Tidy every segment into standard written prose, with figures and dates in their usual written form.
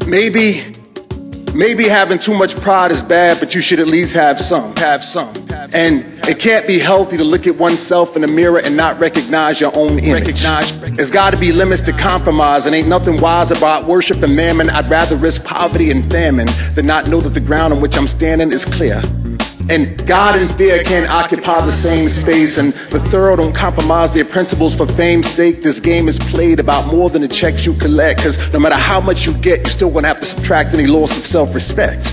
Maybe having too much pride is bad, but you should at least have some. And it can't be healthy to look at oneself in the mirror and not recognize your own image. There's got to be limits to compromise, and ain't nothing wise about worship and mammon. I'd rather risk poverty and famine than not know that the ground on which I'm standing is clear. And God and fear can't occupy the same space, and the thorough don't compromise their principles for fame's sake. This game is played about more than the checks you collect, cause no matter how much you get, you're still gonna have to subtract any loss of self-respect.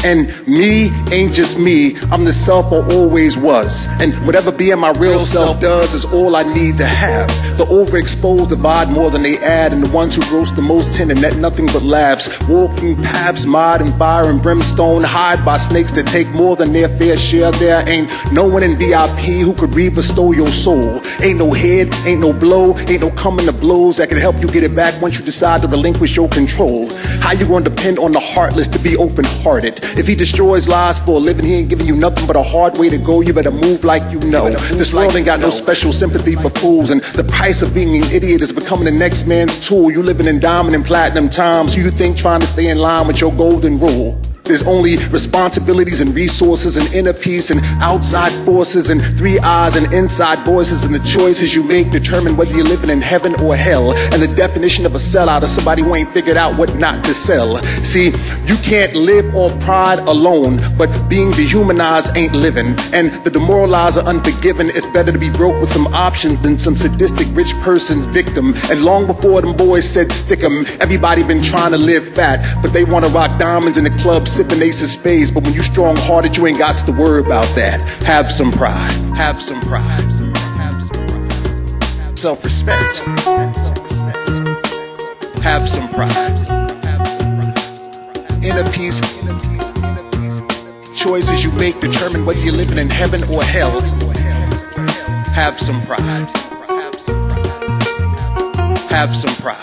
And me ain't just me, I'm the self I always was. And whatever being my real self does is all I need to have. The overexposed divide more than they add, and the ones who roast the most tend to net nothing but laughs. Walking paths marred in fire and brimstone, hired by snakes that take more than their fair share. There ain't no one in VIP who could re-bestow your soul. Ain't no head, ain't no blow, ain't no coming to blows that can help you get it back once you decide to relinquish your control. How you gonna depend on the heartless to be open-hearted? If he destroys lives for a living, he ain't giving you nothing but a hard way to go. You better move like you know. This world ain't got no special sympathy for fools, and the price of being an idiot is becoming the next man's tool. You living in diamond and platinum times. You think trying to stay in line with your golden rule. There's only responsibilities and resources and inner peace and outside forces and three eyes and inside voices, and the choices you make determine whether you're living in heaven or hell. And the definition of a sellout is somebody who ain't figured out what not to sell. See, you can't live off pride alone, but being dehumanized ain't living. And the demoralized are unforgiven. It's better to be broke with some options than some sadistic rich person's victim. And long before them boys said stick 'em, everybody been trying to live fat, but they want to rock diamonds in the club sipping ace of spades. But when you strong-hearted, you ain't got to worry about that. Have some pride. Have some pride. Self-respect. Have some pride. Inner peace. Choices you make determine whether you're living in heaven or hell. Have some pride. Have some pride.